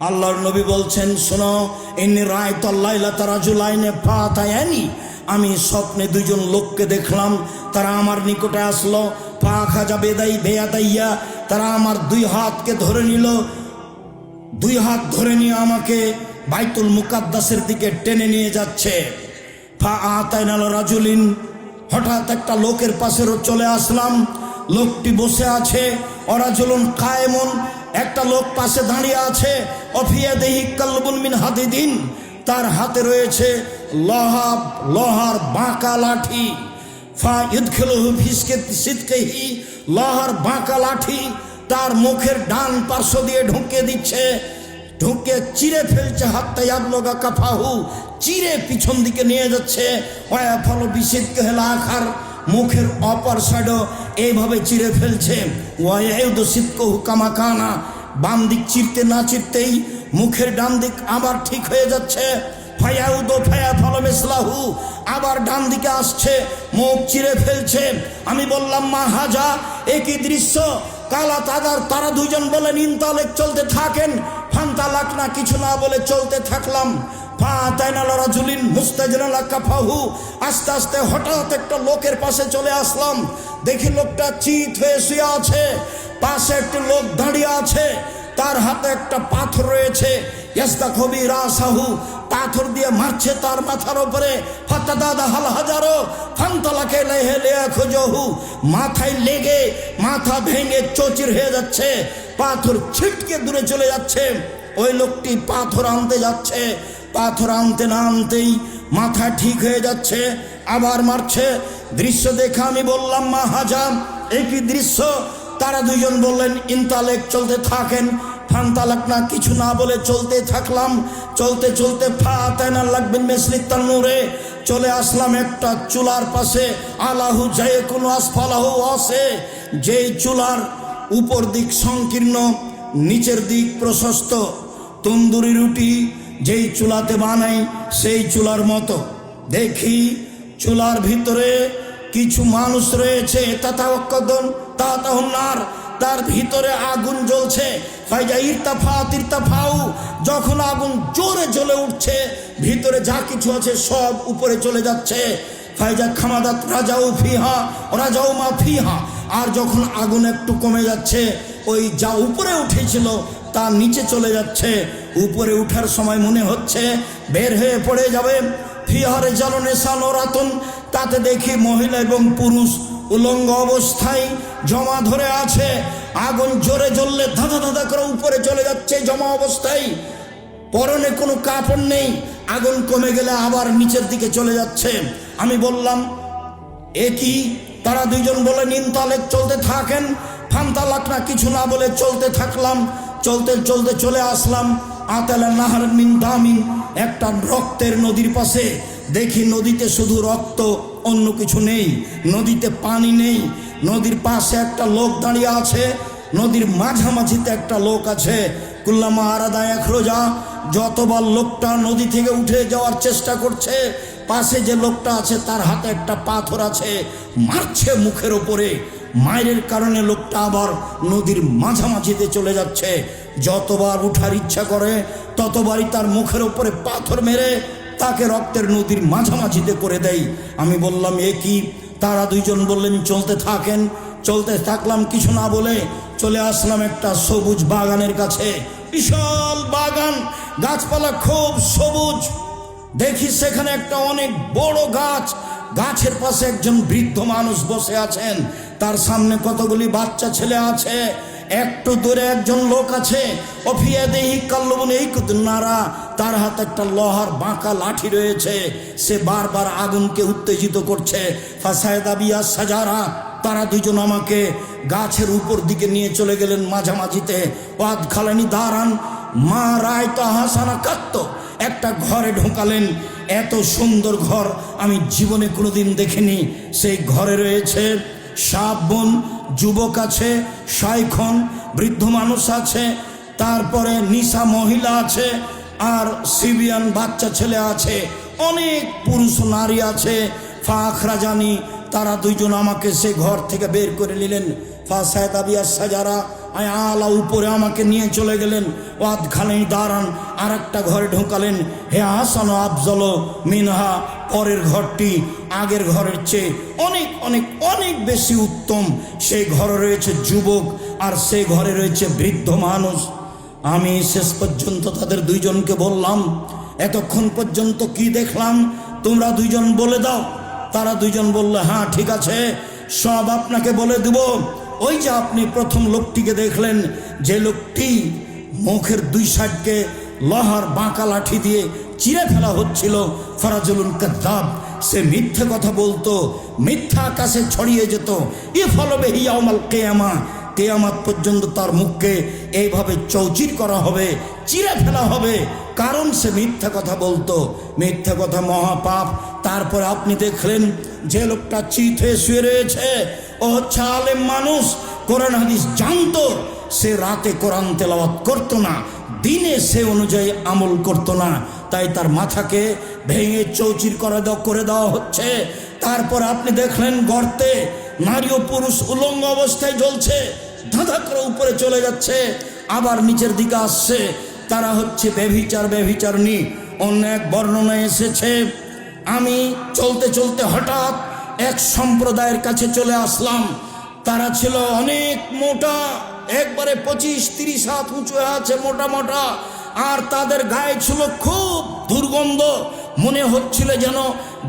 আল্লাহর নবী বলছেন, শোনো, ইন্নী রাআইতুল লাইলাতা রাজুলাইনি ফাতায়ানি, আমি স্বপ্নে দুজন লোককে দেখলাম, তারা আমার নিকটে আসলো। ফাখাজা বেয়াদাইয়া, তারা আমার দুই হাতকে ধরে নিল, দুই হাত ধরে নিয়ে আমাকে বাইতুল মুকাদ্দাসের দিকে টেনে নিয়ে যাচ্ছে। ফাআতাইনাল রাজুলিন, হঠাৎ একটা লোকের পাশে চলে আসলাম। লোকটি বসে আছে। অরাজুলুন কায়েমুন, একটা লোক পাশে দাঁড়িয়ে আছে। অফিয়াদিহি কালবুন মিন হাদিদিন, তার হাতে রয়েছে লোহার বাঁকা লাঠি। ফা ইদখিলুহু ফি সিদকিহি, লোহার বাঁকা লাঠি তার মুখের ডান পার্শ্ব দিয়ে ঢুকিয়ে দিচ্ছে, ঢুকে চিরে ফেলছে। হাত্তা ইয়াবলুগা কাফাহু, চিরে পিছন দিকে নিয়ে যাচ্ছে। ওয়া ফলো বিসিদকিহিল আখার, মুখের অপর সাইডও এইভাবে চিরে ফেলছে। ওয়াইউদু সিদকুহু কামা কানা, বাম দিক চিরতে না চিরতেই মুখের ডান দিক আবার ঠিক হয়ে যাচ্ছে। ফায়াউদু ফায়াফালু মিসলাহু, আবার ডান দিকে আসছে, মুখ চিরে ফেলছে। আমি বললাম, মা হাজা, একই দৃশ্য। কালা তারা দুইজন বলেন, ইনতালেক, চলতে থাকেন। ফান্তালাক না, কিছু না বলে চলতে থাকলাম। ফাতাইনাল রাজুলিন মুস্তাজিনাল কাফাহু, আস্তে আস্তে হঠাৎ একটা লোকের পাশে চলে আসলাম। দেখি লোকটা চিত হয়ে শুয়ে আছে, পাশে একটা লোক দাঁড়িয়ে আছে, তার হাতে একটা পাথর রয়েছে। ইয়াস্তাখবি রাসাহু, পাথর দিয়ে মারছে তার মাথার উপরে। ফাতাদাদা হাল হাজারো ফান্তালাকে লিয়াখুজহু, মাথায় লেগে মাথা ভেঙে চৌচির হয়ে যাচ্ছে, পাথর ছিটকে দূরে চলে যাচ্ছে। ওই লোকটি পাথর আনতে যাচ্ছে, পাথর আনতে না আনতেই মাথা ঠিক হয়ে যাচ্ছে, আবার মারছে। দৃশ্য দেখে আমি বললাম, মা হাজাম, একই দৃশ্য। তারা দুইজন বললেন, ইনতালেক, চলতে থাকেন। ফান্তালাক না, কিছু না বলে চলতে থাকলাম। চলতে চলতে ফাতাইনাল লাগবেন মিসলিত তান্নুরে, চলে আসলাম একটা চুলার পাশে। আলাহু জায়কুন আসফালাহু ওয়াসে, যেই চুলার উপর দিক সংকীর্ণ, নিচের দিক প্রশস্ত। তন্দুরি রুটি যেই চুলাতে বানাই সেই চুলার মতো। দেখি চুলার ভিতরে কিছু মানুষ রয়েছে। তাতাহুন্নার, তার ভিতরে আগুন জ্বলছে। ফাইজা ইরতাফাউ, যখন আগুন জোরে জ্বলে উঠছে, ভিতরে যা কিছু আছে সব উপরে চলে যাচ্ছে। ফাইজা খামাদাত রাজাউ মা ফিহা, আর যখন আগুন একটু কমে যাচ্ছে, ওই যা উপরে উঠেছিল তা নিচে চলে যাচ্ছে। উপরে উঠার সময় মনে হচ্ছে বের হয়ে পড়ে যাবে। ফিহারে জ্বালনে সানোরাতন, তাতে দেখি মহিলা এবং পুরুষ উলঙ্গ অবস্থায় জমা ধরে আছে। আগুন জোরে জ্বললে ধাঁধা ধাঁধা করে উপরে চলে যাচ্ছে জমা অবস্থায়। পরনে কোনো কাপড় নেই। আগুন কমে গেলে আবার নিচের দিকে চলে যাচ্ছে। আমি বললাম, একই। তারা দুইজন বলে, ইনতালেক, চলতে থাকেন। ফান্তালাক না, কিছু না বলে চলতে থাকলাম। চলতে চলতে চলে আসলাম আতালা নাহার মিন দামিন, একটা রক্তের নদীর পাশে। দেখি নদীতে শুধু রক্ত, অন্য কিছু নেই। নদীতে পানি নেই। নদীর পাশে একটা লোক দাঁড়িয়ে আছে, নদীর মাঝামাঝিতে একটা লোক আছে। কুল্লামা আরাদা ইয়াখরুজা, যতবার লোকটা নদী থেকে উঠে যাওয়ার চেষ্টা করছে, পাশে যে লোকটা আছে তার হাতে একটা পাথর আছে, মারছে মুখের ওপরে। মায়ের কারণে লোকটা আবার নদীর মাঝামাঝিতে চলে যাচ্ছে। যতবার উঠার ইচ্ছা করে ততবারই তার মুখের ওপরে পাথর মেরে তাকে রক্তের নদীর মাঝামাঝিতে করে দেয়। আমি বললাম, এ কি? তারা দুইজন বললেন, চলতে থাকেন। চলতে থাকলাম, কিছু না বলে চলে আসলাম একটা সবুজ বাগানের কাছে। বিশাল বাগান, গাছপালা খুব সবুজ। দেখি সেখানে একটা অনেক বড় গাছ, গাছের পাশে একজন বৃদ্ধ মানুষ বসে আছেন, তার সামনে কতগুলি বাচ্চা ছেলে আছে। একটু দূরে একজন লোক আছে। অফিয়াদেহি কাল্লবুন এই নারা, তার হাতে একটা লোহার বাঁকা লাঠি রয়েছে। সে বারবার আগুনকে উত্তেজিত করছে। ফাসায়দাবিয়া সাজারা, তারা দুজন আমাকে গাছের উপর দিকে নিয়ে চলে গেলেন মাঝামাঝিতে। ওয়াদ খালানি দাঁড়ান মা রায়তা হাসানা কাত্ত, একটা ঘরে ঢোকালেন। এত সুন্দর ঘর আমি জীবনে কোনোদিন দেখিনি। সেই ঘরে রয়েছে শাবন, যুবক আছে, শাইখন, বৃদ্ধ মানুষ আছে, তারপরে নিশা মহিলা আছে, আর সিবিয়ান বাচ্চা ছেলে আছে, অনেক পুরুষ নারী আছে। ফাখরাজানি, তারা দুইজন আমাকে সেই ঘর থেকে বের করে নিলেন। ফাসায়দাবিয়া সাজারা, আলা উপরে আমাকে নিয়ে চলে গেলেন, ওয়াদখানে দাঁড়ান, আর একটা ঘরে ঢোকালেন। হে হাসান আফজল মিনহা, পরের ঘরটি আগের ঘরের চেয়ে অনেক অনেক অনেক বেশি উত্তম। সেই ঘরে রয়েছে যুবক, আর সেই ঘরে রয়েছে বৃদ্ধ মানুষ। আমি শেষ পর্যন্ত তাদের দুইজনকে বললাম, এতক্ষণ পর্যন্ত কি দেখলাম তোমরা দুইজন বলে দাও। তারা দুইজন বলল, হ্যাঁ ঠিক আছে, সব আপনাকে বলে দেব। ওই যে আপনি প্রথম লোকটিকে দেখলেন, যে লোকটি মুখের দুই সাইডকে লোহার বাঁকা লাঠি দিয়ে চিরে ফেলা হচ্ছিল, ফরাজুলুন কাযযাব, সে মিথ্যে কথা বলতো, মিথ্যা আকাশে ছড়িয়ে যেত। ইফলবে ইয়াউমাল কিয়ামা, কিয়ামত পর্যন্ত তার মুখকে এইভাবে চৌচির করা হবে, চিরে ফেলা হবে, কারণ সে মিথ্যা কথা বলতো। মিথ্যা কথা মহাপাপ। তারপরে আপনি দেখলেন যে লোকটা চিত হয়ে শুয়ে রয়েছে, ও হচ্ছে আলেম মানুষ, কোরআন হাদিস জানতো, সে রাতে কোরআন তেলাওয়াত করতো না, দিনে সে অনুযায়ী আমল করতো না, তাই তার মাথাকে ভেঙে চৌচির করে দেওয়া হচ্ছে। তারপর আপনি দেখলেন গর্তে নারী ও পুরুষ উলঙ্গ অবস্থায় জ্বলছে, ধাঁধা করে উপরে চলে যাচ্ছে, আবার নিচের দিকে আসছে। তারা হচ্ছে ব্যভিচারণী। অন্য এক বর্ণনায় এসেছে, আমি চলতে চলতে হঠাৎ এক সম্প্রদায়ের কাছে চলে আসলাম। তারা ছিল অনেক মোটা, একবারে 25-30 হাত উঁচু আছে, মোটা মোটা, আর তাদের গায়ে ছিল খুব দুর্গন্ধ। মনে হচ্ছিল যেন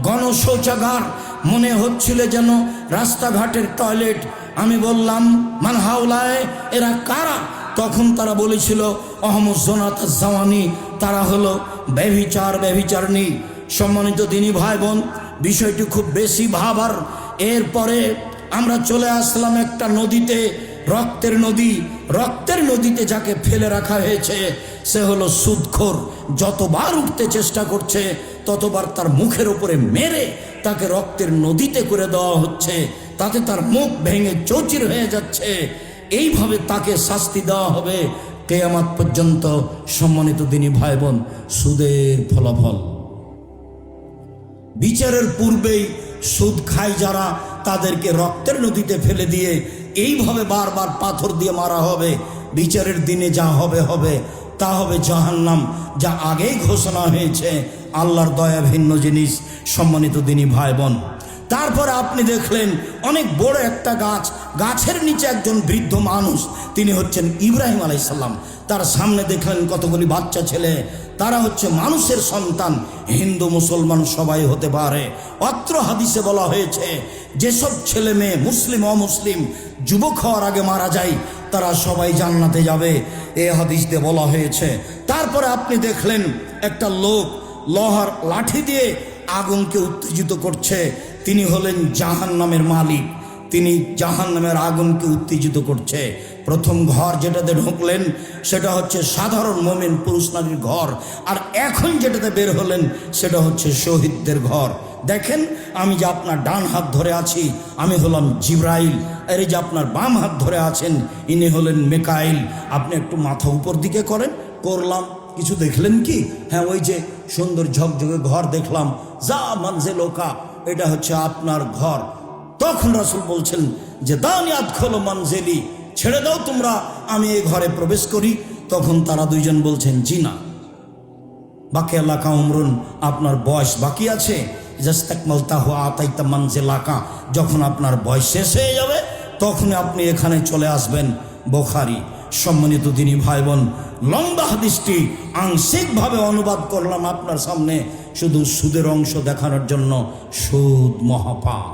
গণশৌচাগার, মনে হচ্ছিল যেন রাস্তাঘাটের টয়লেট। আমি বললাম, মান হাওলায়, এরা কারা? তখন তারা বলেছিল, অহমদ জোনাত জাওয়ানি, তারা হলো ব্যভিচারণী। সম্মানিত দিনী ভাই বোন, বিষয়টি খুব বেশি ভাবার। এরপরে আমরা চলে আসলাম একটা নদীতে, রক্তের নদীতে যাকে ফেলে রাখা হয়েছে সে হলো সুদখোর। যতবার উঠতে চেষ্টা করছে ততবার তার মুখের উপরে মেরে তাকে রক্তের নদীতে করে দেওয়া হচ্ছে, তাতে তার মুখ ভেঙে চৌচির হয়ে যাচ্ছে। এইভাবে তাকে শাস্তি দেওয়া হবে কিয়ামত পর্যন্ত। সম্মানিত দিনী ভাই বোন, সুদের ফলাফল। বিচারের পূর্বেই সুদ খায় যারা, তাদেরকে রক্তের নদীতে ফেলে দিয়ে এইভাবে বারবার পাথর দিয়ে মারা হবে। বিচারের দিনে যা হবে হবে, তা হবে জাহান্নাম, যা আগেই ঘোষণা হয়েছে। আল্লাহর দয়া ভিন্ন জিনিস। সম্মানিত দিনী ভাই বোন, তারপরে আপনি দেখলেন অনেক বড় একটা গাছের নিচে একজন বৃদ্ধ মানুষ, তিনি হচ্ছেন ইব্রাহিম আলাইহিস সালাম। তার সামনে দেখলেন কতগুলি বাচ্চা ছেলে, তারা হচ্ছে মানুষের সন্তান। হিন্দু মুসলমান সবাই হতে পারে। অত্র হাদিসে বলা হয়েছে, যেসব ছেলে মেয়ে মুসলিম অমুসলিম যুবক হওয়ার আগে মারা যায়, তারা সবাই জান্নাতে যাবে, এ হাদিস দিয়ে বলা হয়েছে। তারপরে আপনি দেখলেন একটা লোক লোহার লাঠি দিয়ে আগুনকে উত্তেজিত করছে। তিনি হলেন জাহান্নামের মালিক, তিনি জাহান্নামের আগুনকে উত্তেজিত করছে। প্রথম ঘর যেটাতে ঢুকলেন সেটা হচ্ছে সাধারণ মুমিন পুরুষ নারীর ঘর, আর এখন যেটাতে বের হলেন সেটা হচ্ছে শহীদদের ঘর। দেখেন, আমি যে আপনার ডান হাত ধরে আছি, আমি হলাম জিব্রাইল, আর এই যে আপনার বাম হাত ধরে আছেন, ইনি হলেন মিকাইল। আপনি একটু মাথা উপর দিকে করেন। করলাম। কিছু দেখলেন কি? হ্যাঁ, ওই যে সুন্দর ঝকঝকে ঘর দেখলাম, যা মানজে লোকা, এটা হচ্ছে আপনার ঘর। তখন রাসূল বলছেন যে দানি আদখুলু মানজিলি, ছেড়ে দাও তোমরা, আমি এই ঘরে প্রবেশ করি। তখন তারা দুইজন বলছেন, জি না, বাকি এলাকা উমরুন, আপনার বয়স বাকি আছে। জাস্তাকমালতাহু আতাইতা মানজিলাকা, যখন আপনার বয়স শেষ হয়ে যাবে তখন আপনি এখানে চলে আসবেন। বুখারী। সম্মানিত দিনী ভাই বোন, লম্বা হাদিসটি আংশিকভাবে অনুবাদ করলাম আপনার সামনে, শুধু সুদের অংশ দেখানোর জন্য। সুদ মহাপাপ।